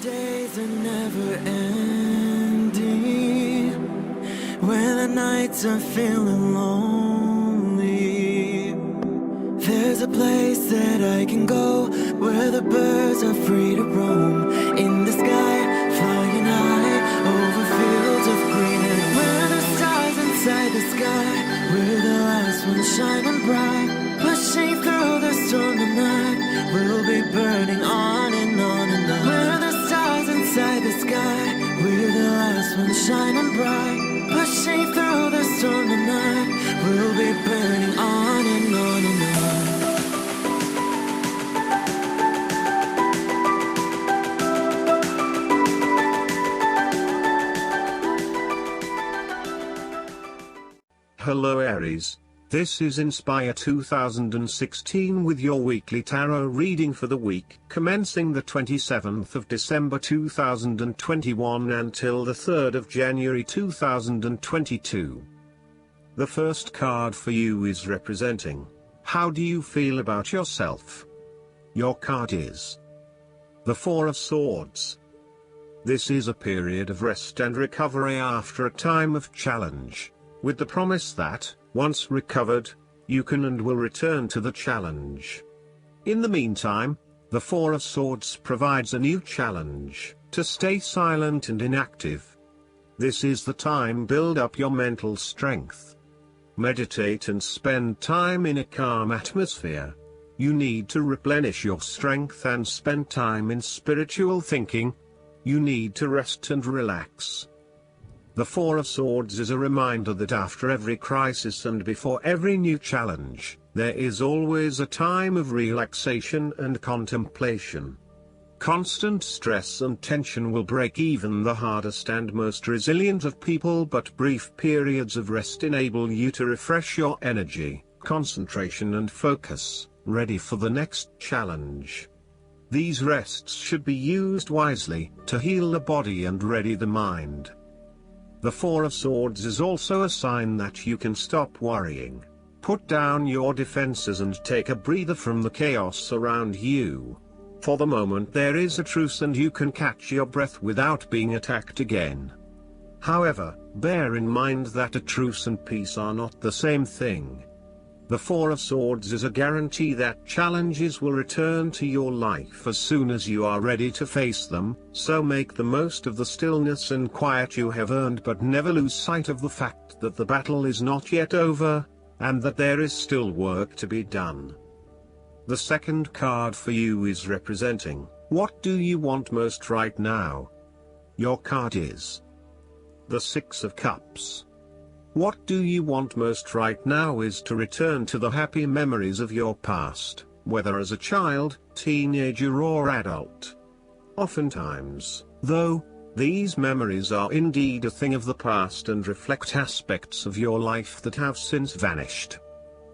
days are never ending, when the nights are feeling lonely. There's a place that I can go, where the birds are free to roam, in the sky, flying high, over fields of green. And where the stars inside the sky, we're the last ones shining bright, pushing through the storm tonight. We'll be burning on and on and on. We're the stars inside the sky, we're the last ones shining bright, pushing through the storm tonight. We'll be burning on and on and on. Hello Aries, this is Inspire 2016 with your weekly tarot reading for the week commencing the 27th of December 2021 until the 3rd of January 2022. The first card for you is representing, how do you feel about yourself? Your card is the Four of Swords. This is a period of rest and recovery after a time of challenge, with the promise that, once recovered, you can and will return to the challenge. In the meantime, the Four of Swords provides a new challenge, to stay silent and inactive. This is the time to build up your mental strength. Meditate and spend time in a calm atmosphere. You need to replenish your strength and spend time in spiritual thinking. You need to rest and relax. The Four of Swords is a reminder that after every crisis and before every new challenge, there is always a time of relaxation and contemplation. Constant stress and tension will break even the hardest and most resilient of people, but brief periods of rest enable you to refresh your energy, concentration and focus, ready for the next challenge. These rests should be used wisely, to heal the body and ready the mind. The Four of Swords is also a sign that you can stop worrying, put down your defenses and take a breather from the chaos around you. For the moment there is a truce and you can catch your breath without being attacked again. However, bear in mind that a truce and peace are not the same thing. The Four of Swords is a guarantee that challenges will return to your life as soon as you are ready to face them, so make the most of the stillness and quiet you have earned, but never lose sight of the fact that the battle is not yet over, and that there is still work to be done. The second card for you is representing, what do you want most right now? Your card is the Six of Cups. What do you want most right now is to return to the happy memories of your past, whether as a child, teenager or adult. Oftentimes, though, these memories are indeed a thing of the past and reflect aspects of your life that have since vanished.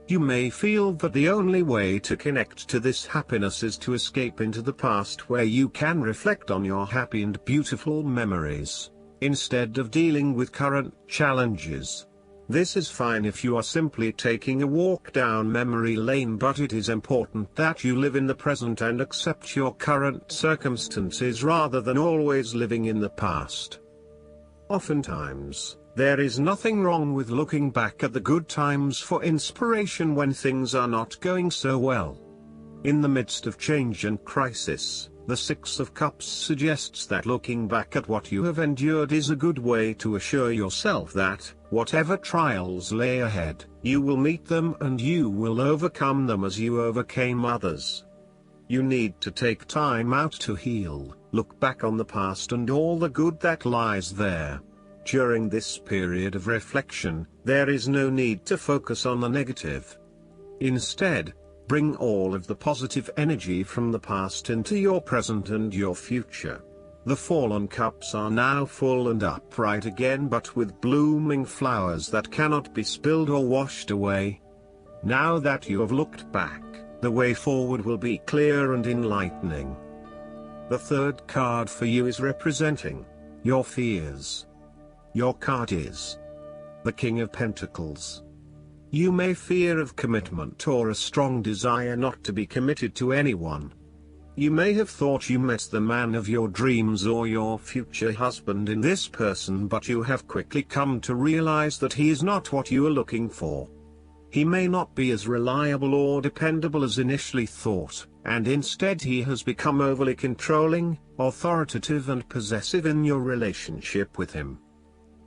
You may feel that the only way to connect to this happiness is to escape into the past, where you can reflect on your happy and beautiful memories, instead of dealing with current challenges. This is fine if you are simply taking a walk down memory lane, but it is important that you live in the present and accept your current circumstances rather than always living in the past. Oftentimes, there is nothing wrong with looking back at the good times for inspiration when things are not going so well. In the midst of change and crisis, the Six of Cups suggests that looking back at what you have endured is a good way to assure yourself that, whatever trials lay ahead, you will meet them and you will overcome them as you overcame others. You need to take time out to heal, look back on the past and all the good that lies there. During this period of reflection, there is no need to focus on the negative. Instead, bring all of the positive energy from the past into your present and your future. The fallen cups are now full and upright again, but with blooming flowers that cannot be spilled or washed away. Now that you have looked back, the way forward will be clear and enlightening. The third card for you is representing your fears. Your card is the King of Pentacles. You may fear of commitment or a strong desire not to be committed to anyone. You may have thought you met the man of your dreams or your future husband in this person, but you have quickly come to realize that he is not what you are looking for. He may not be as reliable or dependable as initially thought, and instead he has become overly controlling, authoritative and possessive in your relationship with him.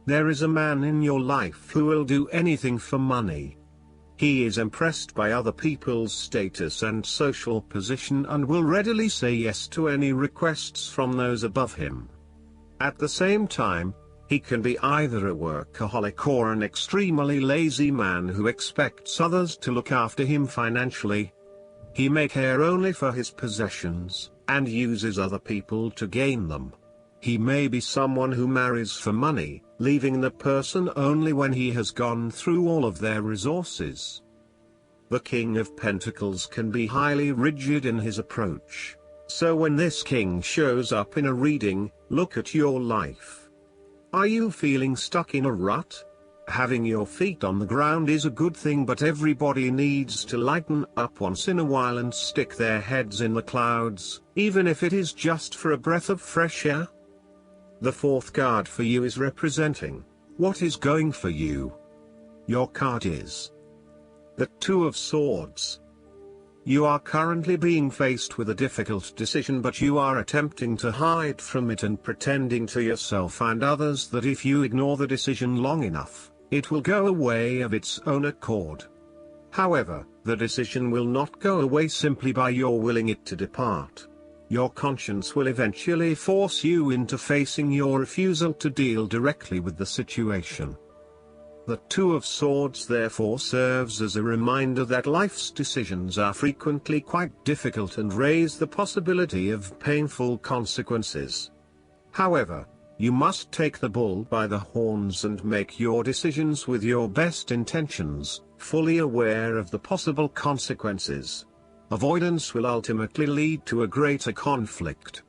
There is a man in your life who will do anything for money. He is impressed by other people's status and social position and will readily say yes to any requests from those above him. At the same time, he can be either a workaholic or an extremely lazy man who expects others to look after him financially. He may care only for his possessions, and uses other people to gain them. He may be someone who marries for money, leaving the person only when he has gone through all of their resources. The King of Pentacles can be highly rigid in his approach. So when this king shows up in a reading, look at your life. Are you feeling stuck in a rut? Having your feet on the ground is a good thing, but everybody needs to lighten up once in a while and stick their heads in the clouds, even if it is just for a breath of fresh air. The fourth card for you is representing what is going for you. Your card is the Two of Swords. You are currently being faced with a difficult decision, but you are attempting to hide from it and pretending to yourself and others that if you ignore the decision long enough, it will go away of its own accord. However, the decision will not go away simply by your willing it to depart. Your conscience will eventually force you into facing your refusal to deal directly with the situation. The Two of Swords therefore serves as a reminder that life's decisions are frequently quite difficult and raise the possibility of painful consequences. However, you must take the bull by the horns and make your decisions with your best intentions, fully aware of the possible consequences. Avoidance will ultimately lead to a greater conflict.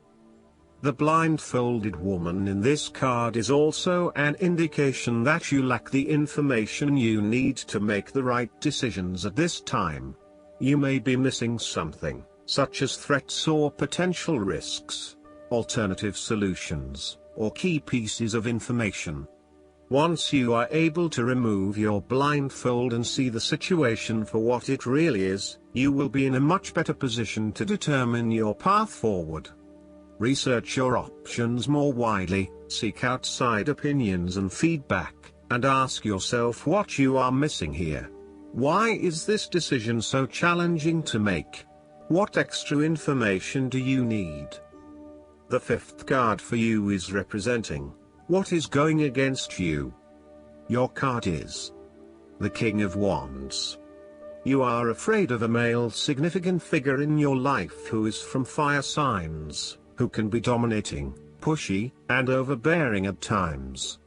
The blindfolded woman in this card is also an indication that you lack the information you need to make the right decisions at this time. You may be missing something, such as threats or potential risks, alternative solutions, or key pieces of information. Once you are able to remove your blindfold and see the situation for what it really is, you will be in a much better position to determine your path forward. Research your options more widely, seek outside opinions and feedback, and ask yourself what you are missing here. Why is this decision so challenging to make? What extra information do you need? The fifth card for you is representing what is going against you. Your card is the King of Wands. You are afraid of a male significant figure in your life who is from fire signs, who can be dominating, pushy, and overbearing at times.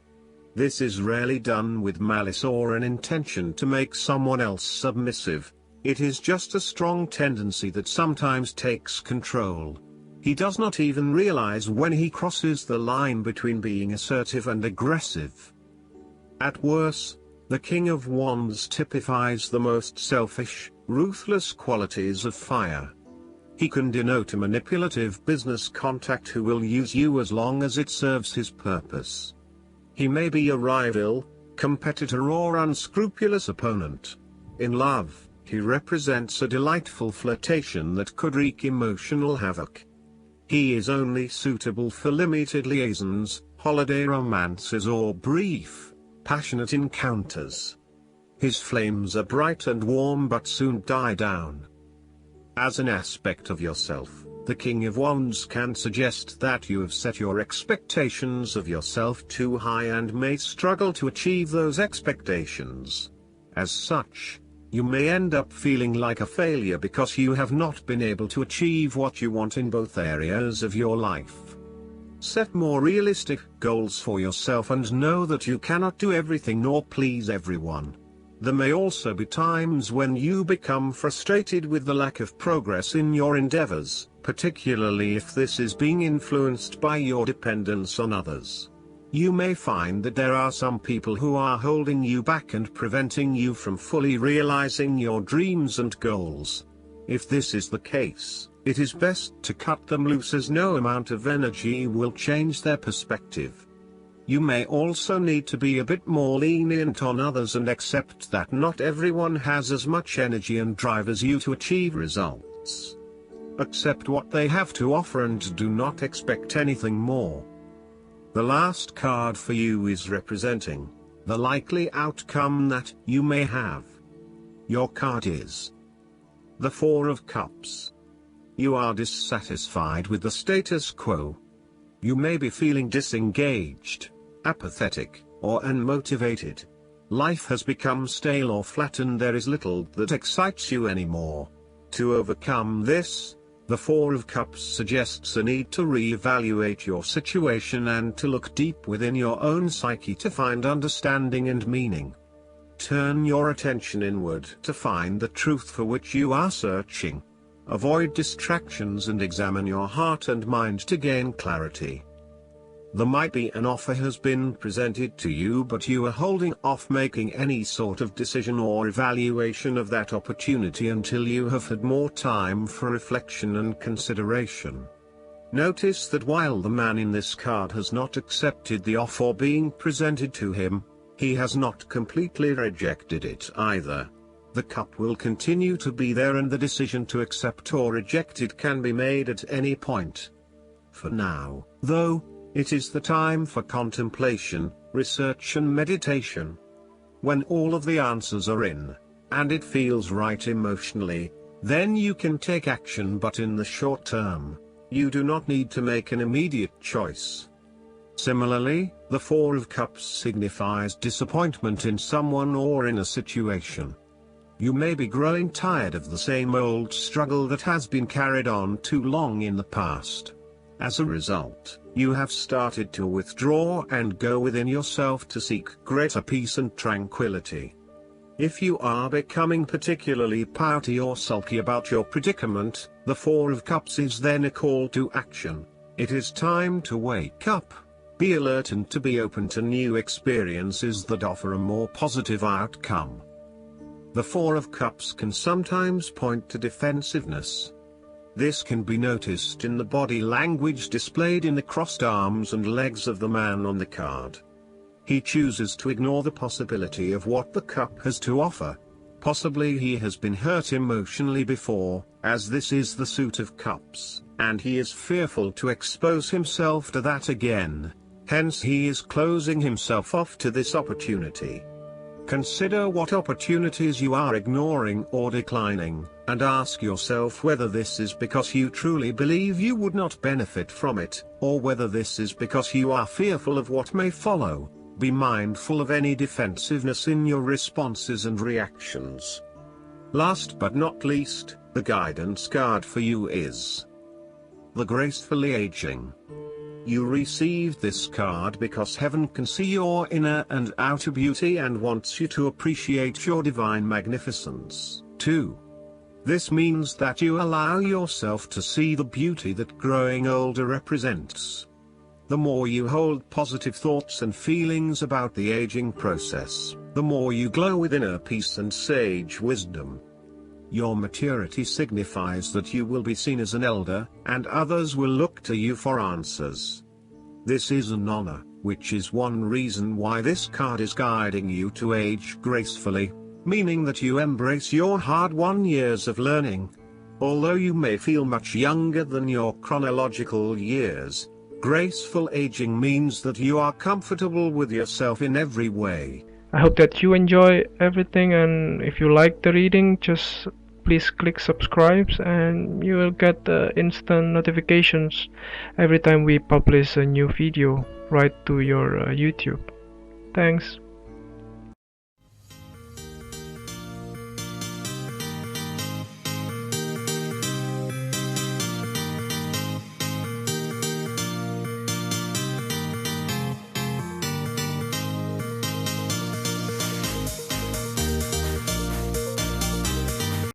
This is rarely done with malice or an intention to make someone else submissive. It is just a strong tendency that sometimes takes control. He does not even realize when he crosses the line between being assertive and aggressive. At worst, the King of Wands typifies the most selfish, ruthless qualities of fire. He can denote a manipulative business contact who will use you as long as it serves his purpose. He may be a rival, competitor or unscrupulous opponent. In love, he represents a delightful flirtation that could wreak emotional havoc. He is only suitable for limited liaisons, holiday romances or brief, passionate encounters. His flames are bright and warm but soon die down. As an aspect of yourself, the King of Wands can suggest that you have set your expectations of yourself too high and may struggle to achieve those expectations. As such, you may end up feeling like a failure because you have not been able to achieve what you want in both areas of your life. Set more realistic goals for yourself and know that you cannot do everything nor please everyone. There may also be times when you become frustrated with the lack of progress in your endeavors, particularly if this is being influenced by your dependence on others. You may find that there are some people who are holding you back and preventing you from fully realizing your dreams and goals. If this is the case, it is best to cut them loose, as no amount of energy will change their perspective. You may also need to be a bit more lenient on others and accept that not everyone has as much energy and drive as you to achieve results. Accept what they have to offer and do not expect anything more. The last card for you is representing the likely outcome that you may have. Your card is the Four of Cups. You are dissatisfied with the status quo. You may be feeling disengaged, apathetic, or unmotivated. Life has become stale or flat and there is little that excites you anymore. To overcome this, the Four of Cups suggests a need to re-evaluate your situation and to look deep within your own psyche to find understanding and meaning. Turn your attention inward to find the truth for which you are searching. Avoid distractions and examine your heart and mind to gain clarity. There might be an offer has been presented to you, but you are holding off making any sort of decision or evaluation of that opportunity until you have had more time for reflection and consideration. Notice that while the man in this card has not accepted the offer being presented to him, he has not completely rejected it either. The cup will continue to be there and the decision to accept or reject it can be made at any point. For now, though, it is the time for contemplation, research and meditation. When all of the answers are in, and it feels right emotionally, then you can take action, but in the short term, you do not need to make an immediate choice. Similarly, the Four of Cups signifies disappointment in someone or in a situation. You may be growing tired of the same old struggle that has been carried on too long in the past. As a result, you have started to withdraw and go within yourself to seek greater peace and tranquility. If you are becoming particularly pouty or sulky about your predicament, the Four of Cups is then a call to action. It is time to wake up, be alert and to be open to new experiences that offer a more positive outcome. The Four of Cups can sometimes point to defensiveness. This can be noticed in the body language displayed in the crossed arms and legs of the man on the card. He chooses to ignore the possibility of what the cup has to offer. Possibly he has been hurt emotionally before, as this is the Suit of Cups, and he is fearful to expose himself to that again. Hence he is closing himself off to this opportunity. Consider what opportunities you are ignoring or declining, and ask yourself whether this is because you truly believe you would not benefit from it, or whether this is because you are fearful of what may follow. Be mindful of any defensiveness in your responses and reactions. Last but not least, the guidance card for you is the Gracefully Aging. You received this card because heaven can see your inner and outer beauty and wants you to appreciate your divine magnificence, too. This means that you allow yourself to see the beauty that growing older represents. The more you hold positive thoughts and feelings about the aging process, the more you glow with inner peace and sage wisdom. Your maturity signifies that you will be seen as an elder, and others will look to you for answers. This is an honor, which is one reason why this card is guiding you to age gracefully, meaning that you embrace your hard-won years of learning. Although you may feel much younger than your chronological years, graceful aging means that you are comfortable with yourself in every way. I hope that you enjoy everything, and if you like the reading, just please click subscribe and you will get instant notifications every time we publish a new video right to your YouTube. Thanks.